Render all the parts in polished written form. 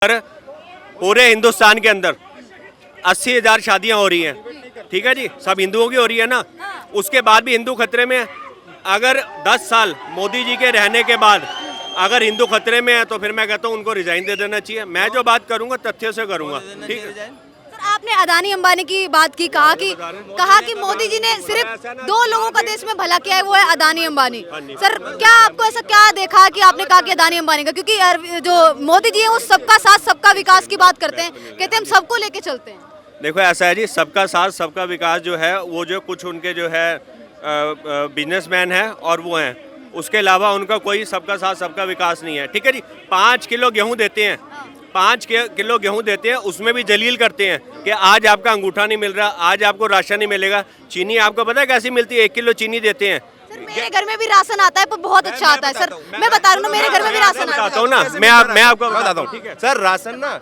पर पूरे हिंदुस्तान के अंदर 80,000 शादियां हो रही हैं, ठीक है जी, सब हिंदुओं की हो रही है ना। उसके बाद भी हिंदू खतरे में है। अगर 10 साल मोदी जी के रहने के बाद अगर हिंदू खतरे में है तो फिर मैं कहता हूँ उनको रिजाइन दे देना चाहिए। मैं जो बात करूंगा तथ्य से करूंगा, ठीक है। सर आपने अदानी अंबानी की बात की, कहा कि मोदी जी ने सिर्फ 2 लोगों का देश में भला किया है, वो है अदानी अंबानी। सर क्या आपको ऐसा क्या देखा कि आपने कहा कि अदानी अंबानी का, क्योंकि जो मोदी जी है वो सबका साथ सबका विकास की बात करते हैं, कहते हैं हम सबको लेके चलते हैं। देखो ऐसा है जी, सबका साथ सबका विकास जो है वो जो कुछ उनके जो है बिजनेसमैन है और वो हैं, उसके अलावा उनका कोई सबका साथ सबका विकास नहीं है, ठीक है जी। 5 किलो गेहूं देते हैं, 5 किलो गेहूं देते हैं, उसमें भी जलील करते हैं कि आज आपका अंगूठा नहीं मिल रहा, आज आपको राशन नहीं मिलेगा। चीनी आपको पता है कैसी मिलती है? 1 किलो चीनी देते हैं। सर मेरे घर में भी राशन आता है पर बहुत अच्छा आता है सर, मैं बता रहा हूँ मेरे घर में भी राशन आता है। बताता हूँ ना, मैं आपको बताता हूँ सर। राशन ना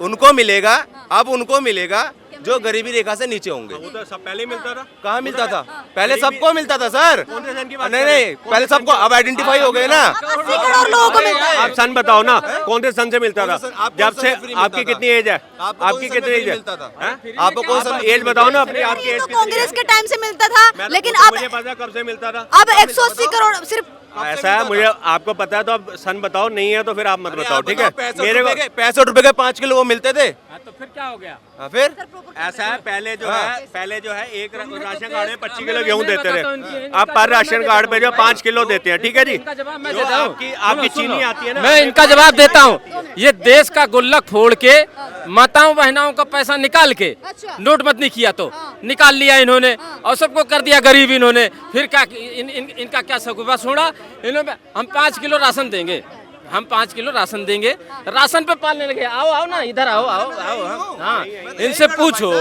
उनको मिलेगा, अब उनको मिलेगा जो गरीबी रेखा से नीचे होंगे। वो तो सब पहले ही मिलता था। कहाँ मिलता था? पहले सबको मिलता था सर। नहीं, पहले सबको, अब आइडेंटिफाई हो गए ना। 80 करोड़ लोगों को मिलता है। आप सन बताओ ना, कौन से सन से मिलता था? जब से आपकी कितनी एज है? आपकी कितनी एज है? आपको कौन सा एज बताओ ना अपनी, आपकी एज। कांग्रेस के टाइम से मिलता था, लेकिन अब मुझे पता कब से मिलता था। अब 180 करोड़ सिर्फ। ऐसा है, मुझे आपको पता है तो अब सन बताओ, नहीं है तो फिर आप मत बताओ, ठीक है। मेरे को 65 रुपए के 5 किलो वो मिलते थे। तो फिर क्या हो गया? फिर ऐसा है, पहले जो है एक राशन कार्ड में 25 किलो गेहूं देते रहे, अब पर राशन कार्ड पे जो 5 किलो देते हैं, ठीक है जी। इनका जवाब मैं जो देता हूँ। आपकी चीनी आती है ना, मैं इनका जवाब देता हूँ। ये देश का गुल्लक फोड़ के माताओं बहनाओं का पैसा निकाल के, अच्छा। नोटबंदी किया तो निकाल लिया इन्होंने और सबको कर दिया गरीब इन्होंने। फिर क्या इनका क्या सगुफा छोड़ा इन्होंने? हम 5 किलो राशन देंगे, हम 5 किलो राशन देंगे, राशन पे पालने लगे। आओ आओ ना, इधर आओ आओ आओ। हाँ, इनसे पूछो,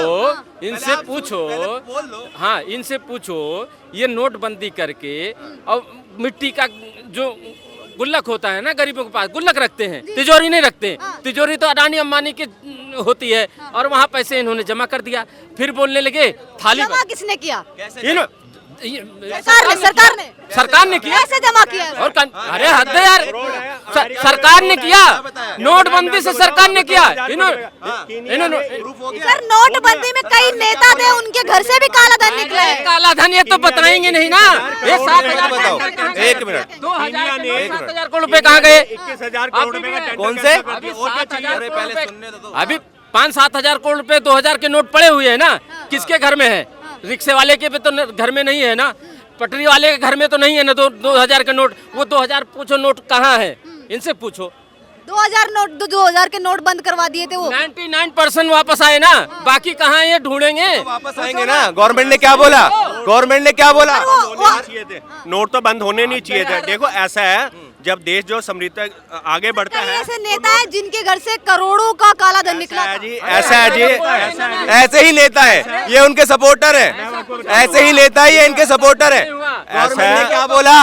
हाँ इनसे पूछो, ये नोटबंदी करके और मिट्टी का जो गुल्लक होता है ना, गरीबों के पास गुल्लक रखते हैं, तिजोरी नहीं रखते। तिजोरी तो अडानी अंबानी की होती है और वहाँ पैसे इन्होंने जमा कर दिया। फिर बोलने लगे थाली जमा किसने किया? सरकार ने किया। कैसे जमा किया? और अरे हद है यार, सरकार ने किया, नोटबंदी से सरकार ने किया। इन्होंने सर नोटबंदी में कई नेता थे, उनके घर से भी काला धन निकला है। काला धन ये तो बताएंगे नहीं ना। ये 7,000 बताओ, 1 मिनट। 7,000 करोड़ रुपए कहाँ गए? 21,000 करोड़ रुपए का टेंडर कौन से? अभी 5-7 हजार करोड़ रुपए 2000 के नोट पड़े हुए हैं ना। किसके घर में है? रिक्शे वाले के पे तो घर में नहीं है ना, पटरी वाले के घर में तो नहीं है ना 2,000 के नोट। वो 2,000 पूछो नोट कहाँ है, इनसे पूछो। 2000 के नोट बंद करवा दिए थे वो। 99% वापस आए ना, बाकी कहाँ है ये ढूंढेंगे। वापस आएंगे ना। गवर्नमेंट ने क्या बोला? गवर्नमेंट ने क्या बोला? नोट तो बंद होने नहीं चाहिए थे। देखो ऐसा है, जब देश जो समृद्ध आगे बढ़ता है, ऐसे नेता है जिनके घर से करोड़ों का काला धन निकला था। ऐसा है जी, ऐसे ही नेता है ये, उनके सपोर्टर है। ऐसे ही नेता है ये, इनके सपोर्टर है। गवर्नमेंट ने क्या बोला?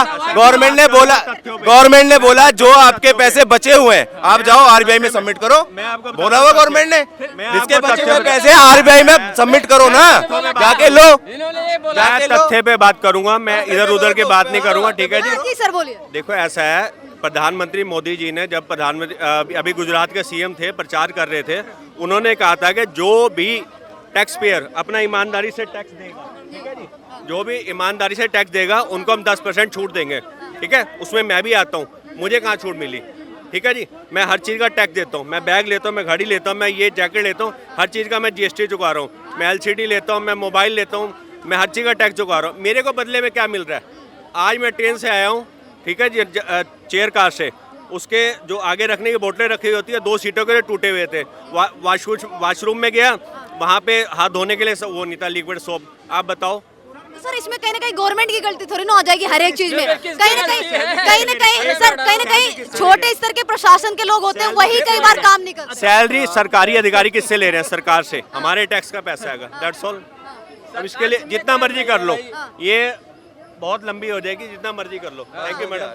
गवर्नमेंट ने बोला जो आपके पैसे बचे हुए हैं आप जाओ आरबीआई में सबमिट करो। बोला हुआ गवर्नमेंट ने, जिसके बचे हुए पैसे आरबीआई में सबमिट करो ना, जाके लो। मैं तथ्य पे बात करूंगा, मैं इधर उधर की बात नहीं करूंगा, ठीक है जी। सर बोलिए। देखो ऐसा है, प्रधानमंत्री मोदी जी ने जब प्रधानमंत्री अभी गुजरात के सीएम थे, प्रचार कर रहे थे, उन्होंने कहा था कि जो भी टैक्स पेयर अपना ईमानदारी से टैक्स देगा, ठीक है जी, जो भी ईमानदारी से टैक्स देगा उनको हम 10% छूट देंगे, ठीक है। उसमें मैं भी आता हूँ, मुझे कहाँ छूट मिली, ठीक है जी। मैं हर चीज़ का टैक्स देता हूँ, मैं बैग लेता हूँ, मैं घड़ी लेता हूँ, मैं ये जैकेट लेता हूँ, हर चीज़ का मैं GST चुका रहा हूँ, मैं LCD लेता हूँ, मैं मोबाइल लेता हूँ, मैं हर चीज़ का टैक्स चुका रहा हूँ। मेरे को बदले में क्या मिल रहा है? आज मैं ट्रेन से आया हूँ, ठीक है जी, चेयर कार से, उसके जो आगे रखने की बोतलें रखी हुई होती है 2 सीटों के लिए टूटे हुए थे। वॉशरूम में गया, वहाँ पे हाथ धोने के लिए वो नहीं था, लिक्विड सोप। आप बताओ सर इसमें कहीं ना कहीं गवर्नमेंट की गलती थोड़ी ना हो जाएगी हर एक चीज में? कहीं ना कहीं छोटे स्तर के प्रशासन के लोग होते हैं, वही कई बार काम नहीं करते। सैलरी सरकारी अधिकारी किससे ले रहे हैं? सरकार से, हमारे टैक्स का पैसा है, दैट्स ऑल। अब इसके लिए जितना मर्जी कर लो, ये बहुत लंबी हो जाएगी, जितना मर्जी कर लो। Thank you madam.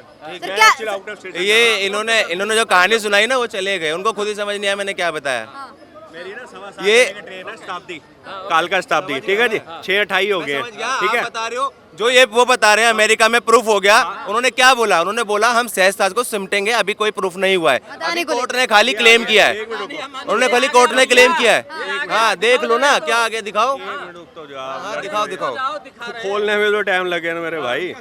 ये इन्होंने जो कहानी सुनाई ना, वो चले गए, उनको खुद ही समझ नहीं आया मैंने क्या बताया। मेरी ना 7:15 ये ट्रेन है, शताब्दी, कालका शताब्दी, ठीक है जी, 6:28 हो गए, ठीक है। बता रहे हो जो ये वो बता रहे हैं अमेरिका में प्रूफ हो गया, उन्होंने क्या बोला? उन्होंने बोला हम सहजता को सिमटेंगे, अभी कोई प्रूफ नहीं हुआ है, अभी कोर्ट ने खाली क्लेम किया है, उन्होंने खाली कोर्ट ने क्लेम किया है। हाँ देख लो ना, क्या आगे दिखाओ, हाँ दिखाओ दिखाओ, खोलने में तो टाइम लगे ना मेरे भाई।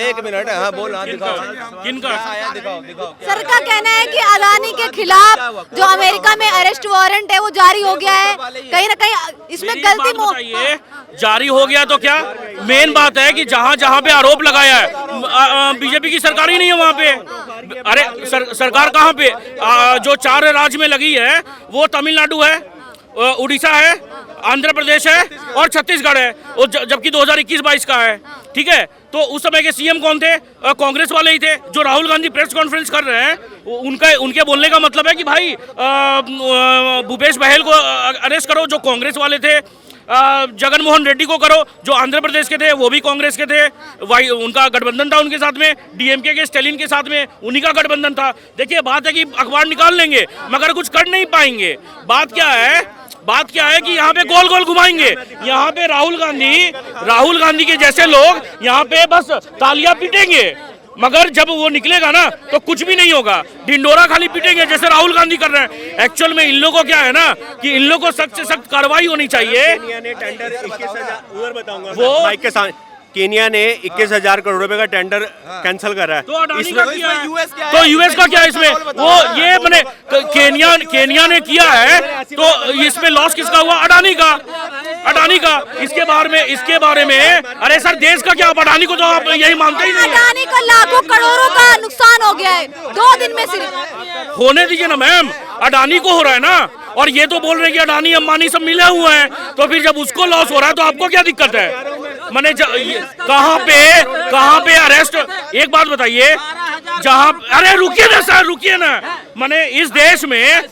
एक मिनट, हाँ बोल, हाँ दिखाओ, किनका आया दिखाओ दिखाओ। सर का कहना है कि अदानी के खिलाफ जो अमेरिका में अरेस्ट वारंट है वो जारी हो गया है, कहीं ना कहीं इसमें गलती बताइए, जारी हो गया तो क्या? मेन बात है कि जहाँ जहाँ पे आरोप लगाया है बीजेपी की सरकार ही नहीं है वहाँ पे। अरे सरकार कहाँ पे? जो 4 राज्य में लगी है वो तमिलनाडु है, उड़ीसा है, आंध्र प्रदेश है और छत्तीसगढ़ है, जबकि 2021-22 का है। ठीक है, तो उस समय के सीएम कौन थे? कांग्रेस वाले ही थे। जो राहुल गांधी प्रेस कॉन्फ्रेंस कर रहे हैं उनके बोलने का मतलब है कि भाई भूपेश बघेल को अरेस्ट करो, जो कांग्रेस वाले थे, जगन मोहन रेड्डी को करो, जो आंध्र प्रदेश के थे, वो भी कांग्रेस के थे, उनका गठबंधन था उनके साथ में, डीएमके के स्टालिन के साथ में उन्हीं का गठबंधन था। देखिए बात है कि अखबार निकाल लेंगे मगर कुछ कर नहीं पाएंगे। बात क्या है कि यहाँ पे गोल गोल घुमाएंगे। यहाँ पे राहुल गांधी के जैसे लोग यहाँ पे बस तालियां पीटेंगे, मगर जब वो निकलेगा ना तो कुछ भी नहीं होगा, ढिंडोरा खाली पीटेंगे जैसे राहुल गांधी कर रहे हैं। एक्चुअल में इन लोगों को क्या है ना कि इन लोगों को सख्त से सख्त कार्रवाई होनी चाहिए। केनिया ने टेंडर 21,000 बताऊंगा वो माइक के साथ, केनिया ने 21,000 करोड़ रुपए का टेंडर कैंसिल करा है। तो इसमें यूएस का क्या है इसमें? वो ये मैंने केनिया ने किया है, तो इसमें लॉस किसका हुआ? अडानी का। इसके बारे में अरे सर देश का क्या? अडानी को तो आप यही मानते ही नहीं। अदानी को लाखों करोड़ों का नुकसान हो गया है 2 दिन में सिर्फ। होने दीजिए ना मैम, अडानी को हो रहा है ना, और ये तो बोल रहे हैं कि अडानी अंबानी सब मिले हुए हैं, तो फिर जब उसको लॉस हो रहा है तो आपको क्या दिक्कत है? मैंने कहाँ पे अरेस्ट? एक बात बताइए, जहाँ अरे रुकिए ना सर, रुकिए ना। मैंने इस देश में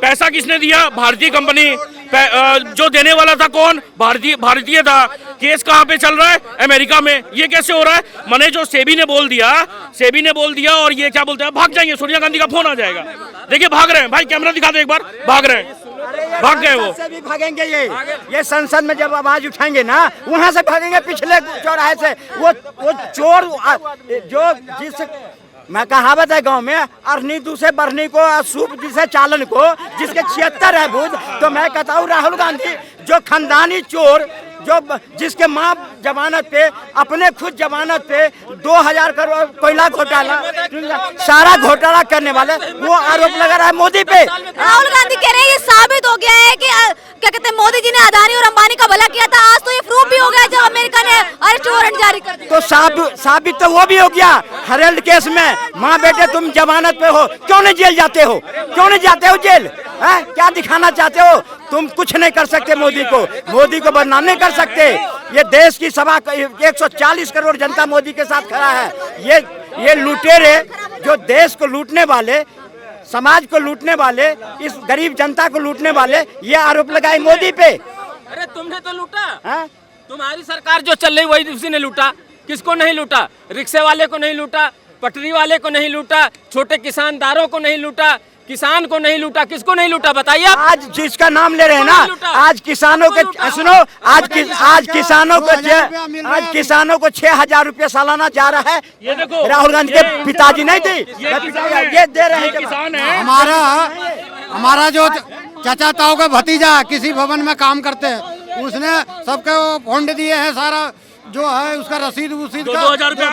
पैसा किसने दिया? भारतीय कंपनी। जो देने वाला था कौन? भारतीय था। केस कहाँ पे चल रहा है? अमेरिका में। ये कैसे हो रहा है? मैंने जो सेबी ने बोल दिया और ये क्या बोलते हैं, भाग जाएंगे, सोनिया गांधी का फोन आ जाएगा। देखिए भाग रहे हैं भाई, कैमरा दिखा दे एक बार, भाग रहे हैं, भाग गए वो। से भी भागेंगे ये संसद में जब आवाज उठाएंगे ना, वहाँ से भागेंगे पिछले चौराहे से। वो चोर जो जिस मैं कहावत है गांव में, अरनी दूसरे बरनी को, सूप जिसे चालन को, जिसके 76 है बुध। तो मैं कहता हूँ राहुल गांधी जो खानदानी चोर, जो जिसके माँ जमानत पे, अपने खुद जमानत पे 2000 करोड़ कोयला घोटाला, सारा घोटाला करने वाले, वो आरोप लगा रहा है मोदी पे। राहुल गांधी कह रहे हैं ये साबित हो गया है कि क्या कहते हैं, मोदी जी ने अदानी और अंबानी का भला किया था। आज तो ये प्रूफ भी हो गया जब अमेरिका ने अरेस्ट वारंट जारी कर दिया। तो साबित तो वो भी हो गया हेरल्ड केस में। माँ बेटे तुम जमानत पे हो, क्यों नहीं जेल जाते हो? क्यों नहीं जाते हो जेल? है क्या दिखाना चाहते हो? तुम कुछ नहीं कर सकते मोदी को बदनाम नहीं कर सकते। ये देश की सभा 140 करोड़ जनता मोदी के साथ खड़ा है। ये लुटेरे जो देश को लूटने वाले, समाज को लूटने वाले, इस गरीब जनता को लूटने वाले, ये आरोप लगाए मोदी पे। अरे तुमने तो लूटा है? तुम्हारी सरकार जो चल रही वही उसी ने लूटा। किसको नहीं लूटा? रिक्शे वाले को नहीं लूटा, पटरी वाले को नहीं लूटा, छोटे किसानदारों को नहीं लूटा, किसान को नहीं लूटा। किसको नहीं लूटा बताइए? आज जिसका नाम ले रहे हैं ना, आज किसानों के सुनो, आज किसानों को 6,000 रुपये सालाना जा रहा है। ये देखो, राहुल गांधी के पिताजी नहीं दी, ये दे रहे हैं। किसान है। हमारा जो चाचा ताऊ का भतीजा किसी भवन में काम करते हैं, उसने सबके फंड दिए हैं, सारा जो है उसका रसीद 2,000 रुपये आ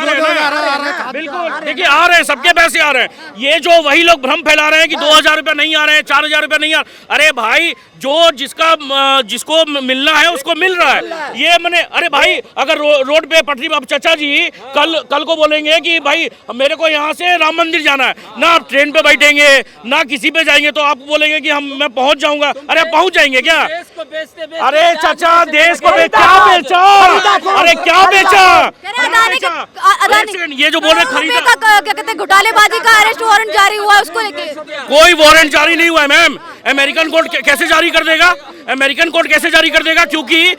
रहे हैं। बिल्कुल, देखिए आ रहे हैं, सबके पैसे आ रहे हैं। ये जो वही लोग भ्रम फैला रहे हैं कि 2,000 रुपये नहीं आ रहे हैं, 4,000 रुपये नहीं आ रहे। अरे भाई जो जिसको मिलना है उसको मिल रहा है। ये मैंने अरे भाई अगर रोड पे पटरी, अब चाचा जी कल को बोलेंगे कि भाई मेरे को यहाँ से राम मंदिर जाना है, ना आप ट्रेन पे बैठेंगे ना किसी पे जाएंगे, तो आप बोलेंगे कि मैं पहुँच जाऊंगा। अरे आप पहुँच जाएंगे क्या? अरे चाचा देश को क्या बेचा? अरे क्या बेचा? ये जो बोल रहे खरीदा, क्या कहते हैं, घोटालेबाजी का अरेस्ट वारंट जारी हुआ है, उसको लेके कोई वारंट जारी नहीं हुआ है मैम। अमेरिकन कोर्ट कैसे जारी कर देगा? अमेरिकन कोर्ट कैसे जारी कर देगा? क्योंकि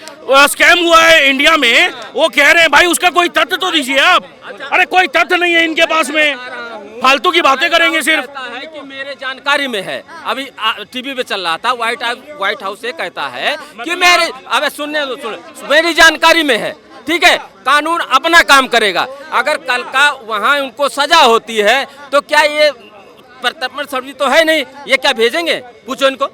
स्कैम हुआ है इंडिया में। वो कह रहे हैं भाई उसका कोई तथ्य तो दीजिए आप। अरे कोई तथ्य नहीं है इनके पास में, फालतू की बातें करेंगे सिर्फ। है कि मेरे जानकारी में है, अभी टीवी पे चल रहा था, व्हाइट हाउस से कहता है कि मेरे, अब सुनने मेरी जानकारी में है ठीक है, कानून अपना काम करेगा। अगर कल का वहाँ उनको सजा होती है तो क्या ये प्रत्यर्पण सर्विस तो है नहीं, ये क्या भेजेंगे? पूछो इनको।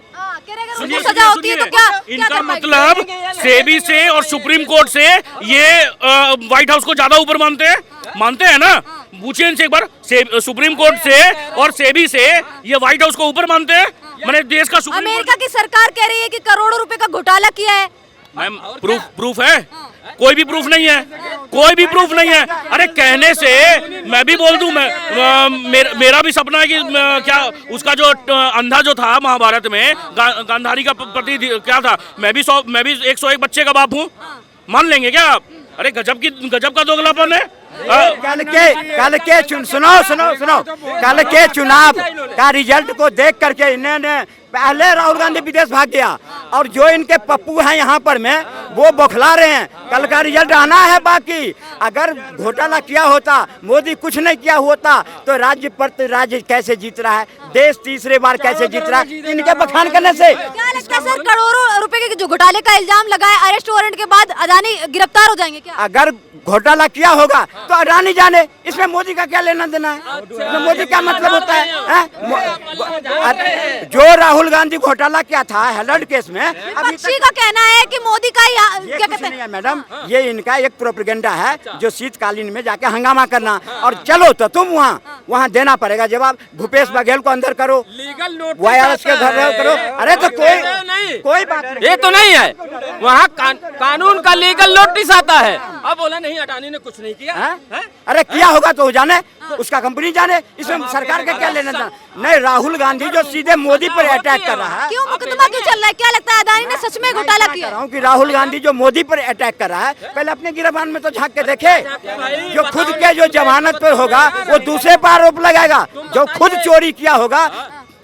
उनको सजा होती है तो क्या इनका क्या मतलब सेबी से और सुप्रीम कोर्ट से ये व्हाइट हाउस को ज्यादा ऊपर मानते हैं ना? पूछिए इनसे एक बार, सुप्रीम कोर्ट से और सेबी से ये व्हाइट हाउस को ऊपर मानते हैं? मैंने देश का सुप्रीम अमेरिका की सरकार कह रही है कि करोड़ों रुपए का घोटाला किया है। मैम प्रूफ है? कोई भी प्रूफ नहीं है, कोई भी प्रूफ नहीं है। अरे कहने से मैं भी बोल दूं, मेरा भी सपना है कि क्या उसका जो अंधा जो था महाभारत में गांधारी का प्रति क्या था, मैं भी 101 बच्चे का बाप हूँ, मान लेंगे क्या आप? अरे गजब का दोगलापन है। कल के कल के चुनाव का रिजल्ट को देख करके इन्होंने पहले राहुल गांधी विदेश भाग गया और जो इनके पप्पू हैं यहाँ पर में वो बौखला रहे हैं। कल का रिजल्ट आना है बाकी। अगर घोटाला किया होता, मोदी कुछ नहीं किया होता तो राज्य पर राज्य कैसे जीत रहा है, देश तीसरे बार कैसे जीत रहा है? इनके बखान करने से। क्या लगता है सर, करोड़ों रुपए के जो घोटाले का इल्जाम लगा है, अरेस्ट वारंट के बाद अदानी गिरफ्तार हो जाएंगे क्या? अगर घोटाला किया होगा तो अडानी जाने, इसमें मोदी का क्या लेना देना है? इसमें मोदी क्या मतलब होता है? जो राहुल गांधी घोटाला किया था हेलड केस में, अभी विपक्षी का कहना है कि मोदी का क्या कहते हैं, मैडम ये इनका एक प्रोपेगेंडा है जो शीतकालीन में जाके हंगामा करना। और चलो तो तुम वहाँ देना पड़ेगा जवाब। भूपेश बघेल को अंदर करो, वायरस के घर करो। अरे तो कोई बात नहीं, ये तो नहीं है। वहाँ कानून का लीगल नोटिस आता है। अब बोला नहीं अडानी ने कुछ नहीं किया है? अरे किया होगा तो जाने, उसका कंपनी जाने, इसमें सरकार का क्या लेना देना? नहीं, राहुल गांधी जो सीधे मोदी पर अटैक कर रहा है। क्यों मुकदमा क्यों चल रहा है? क्या लगता है अदानी ने सच में घोटाला किया? कह रहा हूं कि राहुल गांधी जो मोदी पर अटैक कर रहा है, पहले अपने गिरफ्तार में तो झांक के देखे। जो खुद के जो जमानत पर होगा वो दूसरे पर आरोप लगाएगा, जो खुद चोरी किया होगा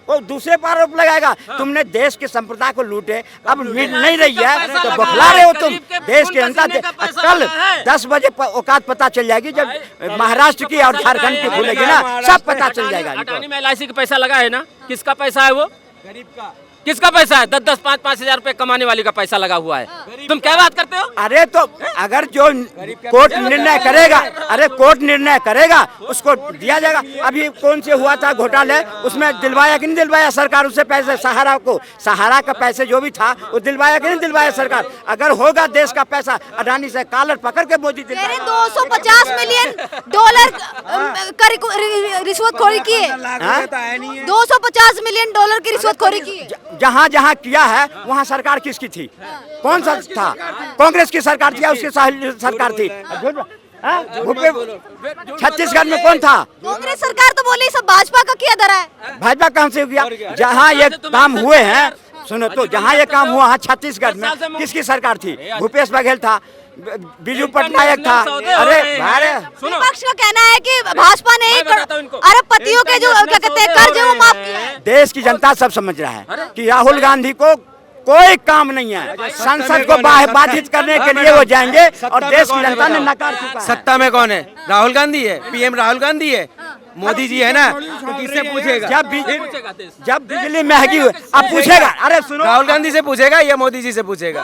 वो दूसरे पर आरोप लगाएगा। तुमने देश की संपदा को लूटे, अब मिल नहीं रही है तो बखला रहे हो तुम देश की जनता। कल 10 बजे औकात पता चल जाएगी जब महाराष्ट्र की और झारखंड की खुलेगी ना, सब पता चल जाएगा। अडानी में LIC का पैसा लगा है ना, किसका पैसा है वो? गरीब का। किसका पैसा है? 10-10, 5-5 हजार रुपए कमाने वाले का पैसा लगा हुआ है। तुम क्या बात करते हो? अरे तो अगर जो कोर्ट निर्णय करेगा, अरे कोर्ट निर्णय करेगा उसको दिया जाएगा। अभी कौन से हुआ था घोटाले, उसमें दिलवाया कि नहीं दिलवाया सरकार उससे पैसे? सहारा का पैसे जो भी था वो दिलवाया कि नहीं दिलवाया सरकार? अगर होगा देश का पैसा, अडानी से कॉलर पकड़ के मोदी 250 मिलियन डॉलर का रिश्वतखोरी की है। 250 मिलियन डॉलर की रिश्वतखोरी की है। जहाँ जहाँ किया है वहाँ सरकार किसकी थी? कौन सा था? कांग्रेस की सरकार थी या उसकी सरकार थी? छत्तीसगढ़ में कौन था? कांग्रेस सरकार तो बोली सब भाजपा का किया धरा है। भाजपा कहाँ से किया? जहाँ ये काम हुए हैं, सुनो तो, जहाँ ये काम हुआ है छत्तीसगढ़ में किसकी सरकार थी? भूपेश बघेल था, बीजू पटनायक था। अरे विपक्ष का कहना है कि भाजपा ने अरबपतियों के जो क्या कहते हैं कर्ज है वो माफ किया है। देश की जनता सब समझ रहा है कि राहुल गांधी को कोई काम नहीं है। संसद को बाधित करने के लिए वो जाएंगे और देश की जनता ने नकार चुका है। सत्ता में कौन है? राहुल गांधी है, PM राहुल गांधी है, मोदी जी है ना, तो किससे पूछेगा? जब बिजली महंगी हुई अब पूछेगा। अरे सुनो, राहुल गांधी से पूछेगा या मोदी जी से पूछेगा?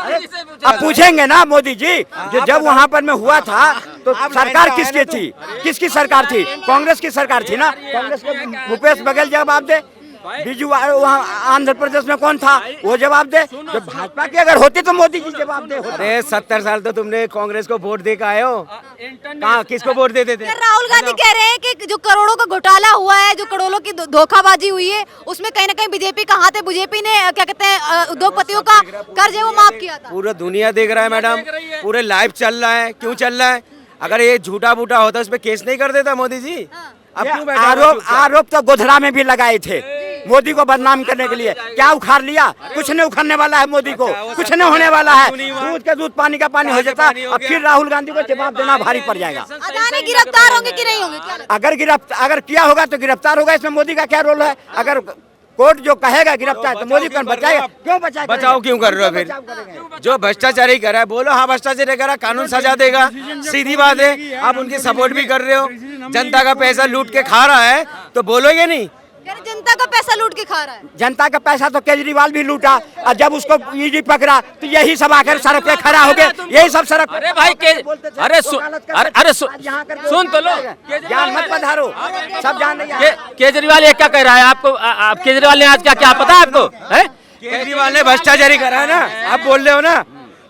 अब पूछेंगे ना मोदी जी। जब वहाँ पर में हुआ था तो सरकार किसकी थी? किसकी सरकार थी? कांग्रेस की सरकार थी ना। कांग्रेस के भूपेश बघेल जवाब दे, बीजू वहाँ आंध्र प्रदेश में कौन था वो जवाब दे। जब भाजपा की अगर होती तो मोदी जी जवाब दे। अरे 70 साल तो तुमने कांग्रेस को वोट दे के आए हो, कहाँ किसको वोट देते थे? राहुल गांधी कह रहे हैं कि जो करोड़ों का घोटाला हुआ है, जो करोड़ों की धोखाबाजी हुई है, उसमें कहीं ना कहीं बीजेपी का हाथ है। बीजेपी ने क्या कहते हैं उद्योगपतियों का कर्ज है वो माफ किया था। पूरा दुनिया देख रहा है मैडम, पूरे लाइव चल रहा है। क्यों चल रहा है? अगर ये झूठा बूठा होता उस पर केस नहीं कर देता मोदी जी? अब क्यों आरोप तो गोधरा में भी लगाए थे मोदी को बदनाम करने के लिए। क्या उखाड़ लिया? कुछ नहीं उखाड़ने वाला है मोदी को, कुछ नहीं होने वाला है। दूध का दूध पानी का पानी हो जाता और फिर राहुल गांधी को जवाब देना भारी पड़ जाएगा। अदानी गिरफ्तार होंगे कि नहीं होंगे? अगर किया होगा तो गिरफ्तार होगा। इसमें मोदी का क्या रोल है? अगर कोर्ट जो कहेगा गिरफ्तार तो मोदी कौन बचाएगा? क्यों बचाएगा? बचाओ क्यों कर रहे हो? फिर जो भ्रष्टाचारी कर रहा है बोलो हाँ भ्रष्टाचारी कर रहा, कानून सजा देगा, सीधी बात है। आप उनकी सपोर्ट भी कर रहे हो, जनता का पैसा लूट के खा रहा है तो बोलोगे नहीं? कह रहे जनता का पैसा लूट के खा रहा है। जनता का पैसा तो केजरीवाल भी लूटा, और जब उसको ईडी पकड़ा तो यही सब आकर सड़क पे खड़ा हो गए, यही सब सड़क पे। अरे भाई सुन तो लो, ज्ञान मत पधारो, सब जान रही है। केजरीवाल ये क्या कह रहा है आपको? केजरीवाल ने आज क्या पता है आपको? है केजरीवाल ने भ्रष्टाचारी करा है ना, आप बोल रहे हो ना,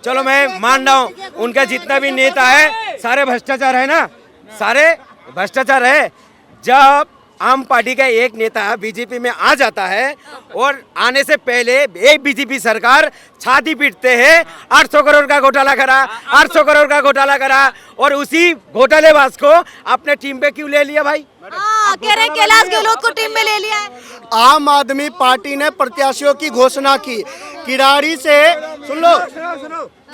चलो मैं मान रहा हूँ, उनका जितना भी नेता है सारे भ्रष्टाचार है ना, सारे भ्रष्टाचार है। जब आम पार्टी का एक नेता बीजेपी में आ जाता है और आने से पहले एक बीजेपी सरकार छाती पीटते हैं, 800 करोड़ का घोटाला करा, 800 करोड़ का घोटाला करा, और उसी घोटालेबाज को अपने टीम पे क्यों ले लिया भाई? कह रहे कैलाश गहलोत को टीम में ले लिया है। आम आदमी पार्टी ने प्रत्याशियों की घोषणा की, किराड़ी से सुन लो,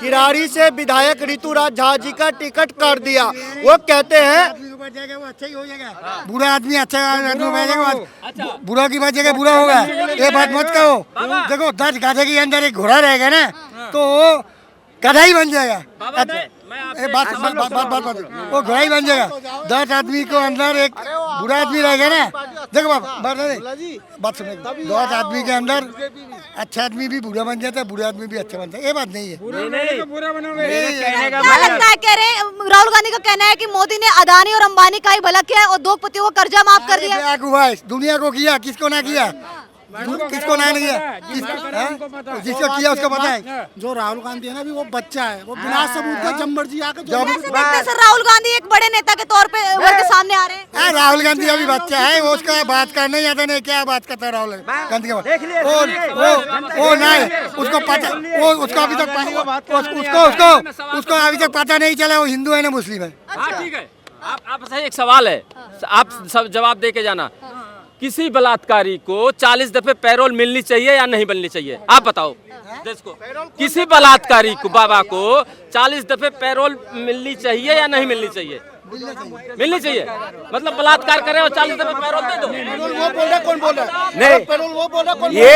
किराड़ी से विधायक ऋतुराज झा जी का टिकट काट दिया। वो कहते हैं वो अच्छा ही हो जाएगा, बुरा आदमी अच्छा आदमी, बुरा की बात जगह बुरा होगा, ये बात मत कहो। देखो 10 गाधे के अंदर एक घोड़ा रहेगा ना तो वो गधा ही बन जाएगा, बात वो घोड़ा ही बन जाएगा। 10 आदमी को अंदर एक बुरा आदमी रहेगा ना, देखो बात सुनो, 10 आदमी के अंदर अच्छा आदमी भी बुरा बन जाता है, बुरा आदमी भी अच्छा बनता है, ये बात नहीं है। क्या लगता है, कह रहे हैं राहुल गांधी का कहना है कि मोदी ने अदानी और अंबानी का ही भला किया है और 2 पतियों को कर्जा माफ कर दिया। हुआ दुनिया को किया, किसको ना किया, किसको ना किया, जिसको किया उसको पता है। जो राहुल गांधी है ना, भी वो बच्चा है, वो बिना सबूत के जब मर्जी आकर कैसे देखते हैं सर राहुल गांधी एक बड़े नेता के तौर पे उभर के सामने आ रहे हैं? राहुल गांधी अभी बच्चा है, वो उसका बात करने आता नहीं, क्या बात करता है राहुल गांधी का? वो नहीं, उसको पता, वो उसको अभी तक उसको अभी तक पता नहीं चला वो हिंदू है ना मुस्लिम है। ठीक है, आप सही, एक सवाल है, आप सब जवाब दे के जाना। किसी बलात्कारी को 40 दफे पैरोल मिलनी चाहिए या नहीं मिलनी चाहिए? आप बताओ देश को। किसी बलात्कारी को बाबा को 40 दफे पैरोल मिलनी चाहिए या नहीं मिलनी चाहिए? मिलनी चाहिए। मतलब बलात्कार करे और 40 दफे पैरोल दे दो। वो बोल रहा, कौन बोल रहा है? नहीं, पैरोल वो बोल रहा, कौन? ये